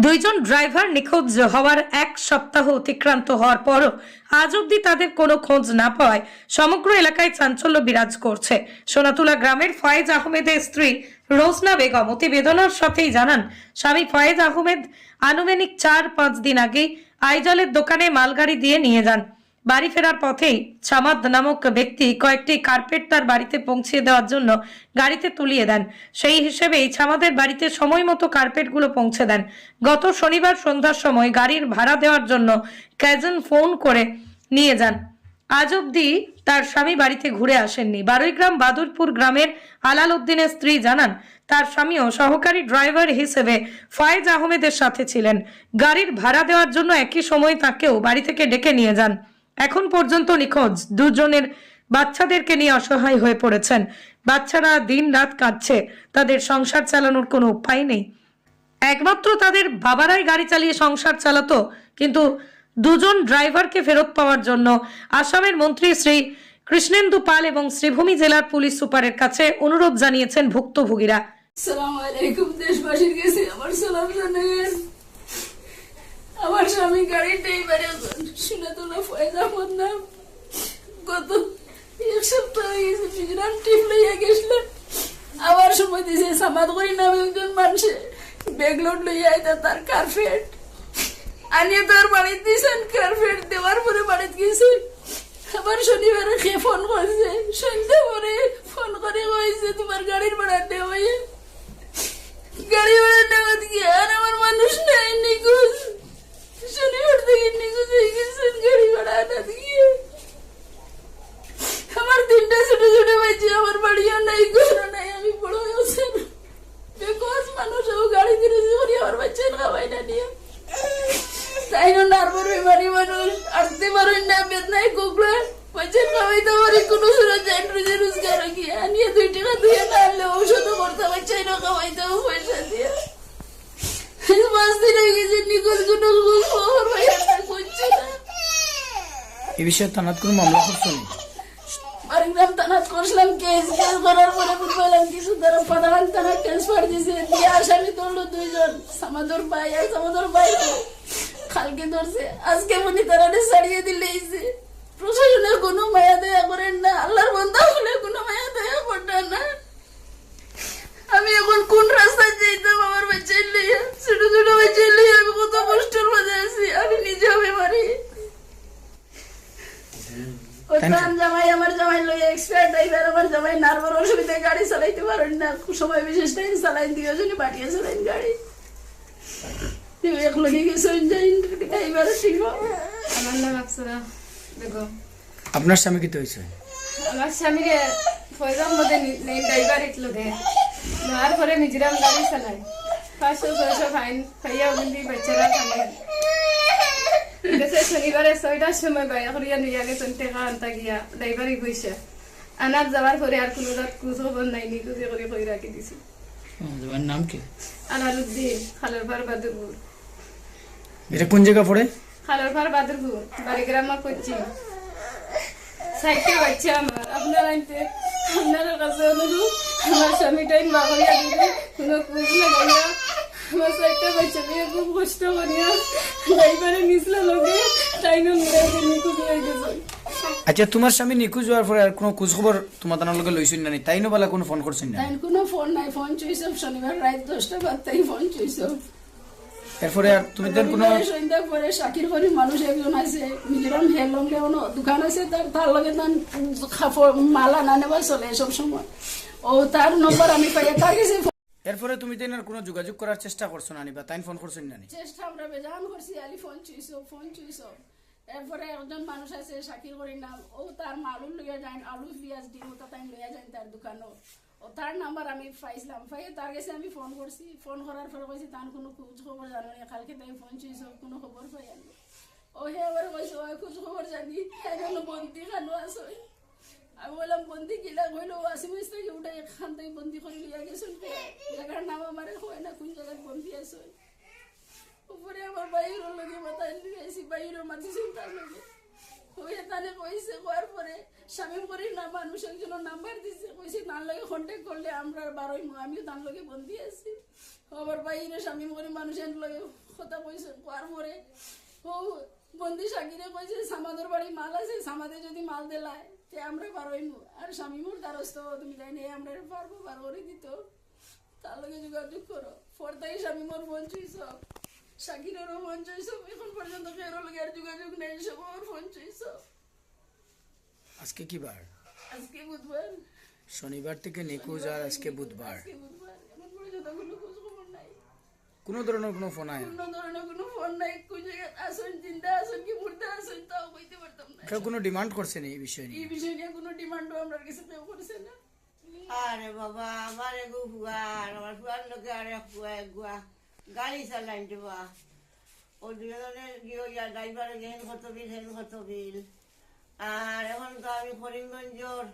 দুইজন ড্রাইভার নিখোঁজ হওয়ার এক সপ্তাহ অতিক্রান্ত হওয়ার পরও আজ অবধি তাদের কোনো খোঁজ না পাওয়ায় সমগ্র এলাকায় চাঞ্চল্য বিরাজ করছে। সোনাতুলা গ্রামের ফয়েজ আহমেদের স্ত্রী রোজনা বেগম অতি বেদনার সাথেই জানান, স্বামী ফয়েজ আহমেদ আনুমানিক 4-5 দিন আগেই আইজলের দোকানে মালগাড়ি দিয়ে নিয়ে যান। বাড়ি ফেরার পথেই ছামাদ নামক ব্যক্তি কয়েকটি কার্পেট তার বাড়িতে পৌঁছে দেওয়ার জন্য গাড়িতে তুলিয়ে দেন। সেই হিসেবেই ছামাদের বাড়িতে সময় মতো কার্পেটগুলো পৌঁছে দেন। গত শনিবার সন্ধ্যার সময় গাড়ির ভাড়া দেওয়ার জন্য কয়েকজন ফোন করে নিয়ে যান। আজ অবধি তার স্বামী বাড়িতে ঘুরে আসেননি। বারুইগ্রাম বাদুরপুর গ্রামের আলাল উদ্দিনের স্ত্রী জানান, তার স্বামীও সহকারী ড্রাইভার হিসেবে ফয়েজ আহমেদের সাথে ছিলেন। গাড়ির ভাড়া দেওয়ার জন্য একই সময় তাকেও বাড়ি থেকে ডেকে নিয়ে যান। এখন পর্যন্ত নিখোঁজ দুজনের বাচ্চাদেরকে নিয়ে অসহায় হয়ে পড়েছেন। বাচ্চারা দিন রাত কাঁদছে, তাদের সংসার চালানোর কোনো উপায় নেই। একমাত্র তাদের বাবারাই গাড়ি চালিয়ে সংসার চালাতো, কিন্তু দুজন ড্রাইভারকে ফেরত পাওয়ার জন্য আসামের মন্ত্রী শ্রী কৃষ্ণেন্দু পাল এবং শ্রীভূমি জেলার পুলিশ সুপারের কাছে অনুরোধ জানিয়েছেন ভুক্তভোগীরা। আসসালামু আলাইকুম, দেশবাসীর কাছে আমার সালাম জানাবেন। আমার স্বামী গাড়ির ড্রাইভারে সোনাতুলা ফয়েজ আহমদ নাম গত এক সপ্তাহ হয়েছে মিজোরাম ট্রিপ লইয়া গেছিলেন। আবার সময় দিয়েছে সামাদ করি নামে একজন মানুষে ব্যাগলোড লইয়া আইতা তার কার্পেট আনিয়ে তার বাড়িতে দিয়েছেন। কার্পেট দেওয়ার পরে বাড়িতে গেছে। আবার শনিবারে খেয়ে ফোন করছে, সন্ধ্যা পরে ফোন করে কইছে তোমার গাড়ির ভাড়া দেওয়া। গাড়ি ভাড়া দেওয়া দিয়ে আর আমার মানুষ নাই, নিখোঁজ। শনিবার থেকে নিখোঁজ হয়ে গেছেন গাড়ি ভাড়া না দিয়ে। আমার 3টা ছোট ছোট বাচ্চা, আমার বাড়িও নাই, ঘরও নাই, আমি বড় হয়েছে বেকজ মানুষ গাড়ি দিয়ে করি আমার বাচ্চার খাওয়াই না নিয়ে। তাই না নার্ভার বেমারি মানুষ আসতে পারেন না, বেদনায় কুকড়া বাচ্চার খাওয়াইতে পারি কোনো সুরত যায় রোজে রোজগার কি আনিয়ে 2 টাকা দিয়ে না আনলে ঔষধও করতে বাচ্চাই না খাওয়াইতেও পয়সা দিয়ে। 5 দিন হয়ে গেছে নিখোঁজ, কোনো খবর ভাইয়া করছে না। এই বিষয়ে থানাত কোনো মামলা করছেন? বারুইগ্রাম থানাত করছিলাম, কেস করার পরে বুঝলাম কিছু তারা পাতালান থানা ট্রান্সফার দিয়েছে দিয়ে আসামি ধরলো 2 জন, সামাদর ভাই আর সামাদর ভাই খালকে ধরছে। আজকে মনে তারা ছাড়িয়ে দিলে প্রশাসনের কোনো মায়া দয়া করেন না, আল্লাহর বান্দা হলে কোনো মায়া দয়া করেন না। আমি এখন কোন রাস্তায় যাইতাম আমার বাচ্চা লইয়া, ছোট ছোট বাচ্চা লইয়া আমি কত কষ্টের মধ্যে আছি। আমি নিজেও বেমারি। জামাই আমার জামাই লইয়া এক্সপায়ার ড্রাইভার, আমার জামাই নার্ভার অসুবিধায় গাড়ি চালাইতে পারেন না, সময় বিশেষ টাইম চালাইন দিয়ে জন্য পাঠিয়ে চালাইন গাড়ি। এক লগে গেছেন ড্রাইভার ঠিক। আমার নাম আকসরা বেগম। আপনার স্বামী কি হয়েছে? আমার স্বামীরে ফয়েজ আহমদে ড্রাইভার ইটলোগে নেওয়ার পরে মিজোরাম গাড়ি চালায়। 500-600 ফাইন খাইয়া বন্দি বাচ্চারা খানে গেছে। শনিবারে 6টার সময় বাইয়া করিয়া নিয়ে গেছেন টেকা আনতা গিয়া ড্রাইভারই বইসা আনার যাওয়ার পরে আর কোনো রাত খোঁজ খবর নাই, নিখোঁজে করে কই রাখি দিছি। নাম কি? আলালুদ্দিন, খালরপার বাদুরপুর। এটা কোন জায়গা পড়ে? খালরপার বাদুরপুর, বাড়িগ্রাম করছি। 60টা বাচ্চা আমার। আপনার আনতে আপনার কাছে অনুরোধ, আমার স্বামী টাইম বাগরিয়া দিলে কোনো খোঁজ না করিয়া আমার 60টা বাচ্চা নিয়ে খুব কষ্ট করিয়া ড্রাইভারে মিশলে লোকে টাইমে মিলাইতে নিখোঁজ হয়ে গেছে। আচ্ছা, তোমার স্বামী নিখোঁজ হওয়ার পরে আর কোনো খোঁজ খবর তোমার তার লগে লইছেন না? তাই নো বলা কোনো ফোন করছেন না? তাই কোনো ফোন নাই, ফোন চুইছে শনিবার রাত 10টা বাদ তাই ফোন চুইছে। এরপরে আর তুমি দেন কোনো সন্ধ্যা পরে শাকির করি মানুষ একজন আছে মিজোরাম হেলং লেওনো দোকান আছে, তার লগে তার মালা না নেবা চলে সব সময়। ও তার নম্বর আমি পাই, তার কাছে এরপরে তুমি দেন আর কোনো যোগাযোগ করার চেষ্টা করছো না? বা তাই ফোন করছেন না? চেষ্টা আমরা বেজান করছি, আলি ফোন চুইছো। এরপরে একজন মানুষ আছে শাকির করি নাম, ও তার মালু লইয়া যায়, আলু পিঁয়াজ ডিম ওটা তাই লইয়া যায় তার দোকানও। ও তার নাম্বার আমি পাইছিলাম, পাইয়ে তার কাছে আমি ফোন করছি। ফোন করার পরে কইছি তার কোনো খোঁজ খবর জানো না, কালকে তাই ফোন চুইছো কোনো খবর পাই আমি। ও হে আবার কইছে ওই খোঁজ খবর জানি এখন বন্দি খানো আছে। আমি বললাম বন্দি কিলা, কইলো ওয়াসিমিস থেকে উঠে এখান থেকে বন্দি করে লিয়া গেছেন। জায়গার নাম আমার হয় না, কোন জায়গায় বন্দি আছে। উপরে আমার বাইরের লগে মাথায় লিয়েছি, বাইরেও মাতিছেন তার লগে। ওই তানে কইছে করার পরে স্বামী করি না মানুষ একজনের নাম্বার দিছে কইছে তার লগে কন্ট্যাক্ট করলে আমরা বারোই আমিও তার লগে বন্দি আছি আবার বাইরে স্বামী করি মানুষের লগে কথা কইছে করার পরে ও বন্দি সাকিরে কইছে সামাদের বাড়ি মাল আছে সামাদে যদি মাল দেলায় তে আমরা বারোই আর স্বামী মোর দ্বারস্থ তুমি যাই নিয়ে আমরা পারবো বার করে দিত তার লগে যোগাযোগ করো ফর্দাই স্বামী মোর ফোন চুইছ শাকিরেরও ফোন চুইছ এখন পর্যন্ত ফেরো লগে আর যোগাযোগ নেই সব ওর ফোন চুইছ আজকে কি বার? আজকে বুধবার শনিবার থেকে নিখোঁজ আর আজকে বুধবার। আজকে বুধবার এখন পর্যন্ত কোনো খোঁজ খবর নাই কোনো ধরনের কোনো ফোন আয় কোনো ধরনের কোনো ফোন নাই কোন জায়গায় আসুন চিন্তা আসুন কি মুর্দা আসুন তাও কইতে পারতাম না কেউ কোনো ডিমান্ড করছে না এই বিষয় এই নিয়ে? বিষয় নিয়ে কোনো ডিমান্ডও আমার কাছে কেউ করছে না আরে বাবা আমার এগো ফুয়ার আমার ফুয়ার লোকে আর গুয়া গাড়ি চালাইন দেবা ও দুজনের গিয়ে ড্রাইভারে হেন কত বিল হেন কত বিল আর এখন তো আমি করিমগঞ্জর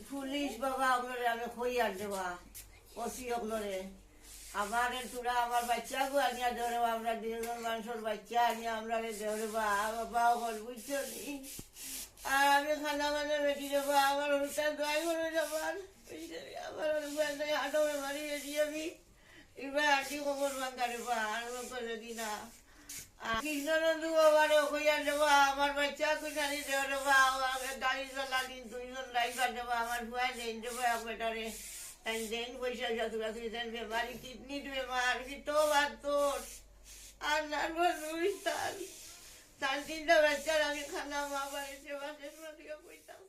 পুলিশ বাবা ওগুলোরে আমি খইয়ার দেবা ওসি ওগুলোরে আমার তোরা আমার বাচ্চা গো আনিয়া ধরে আমরা দুজন মানুষের বাচ্চা আনিয়া আমরা ধরে বাবা ওগুলো বুঝছো নি আর আমি খানা মানে বেটি দেবো আমার ওটা দোয়াই করে যাবার আমার হাঁটো মারি বেটি আমি এবার আটি খবর বাঙ্গারে বা আর করে দি না কৃষ্ণনন্দু বাবারও কইয়া দেবো আমার বাচ্চা কুইনারি দেওয়া দেবো গাড়ি চালানি দুইজন ড্রাইভার দেবো আমার ভুয়া দেন দেবো এক বেটারে দেন পয়সা যতটা তুই দেন বেমারি কিডনির বেমার তো আর তোর আর নার্ভাস রুইস তার তিনটা বাচ্চার আমি খানা মা বাড়িতে বাসের মাটিকে কইতাম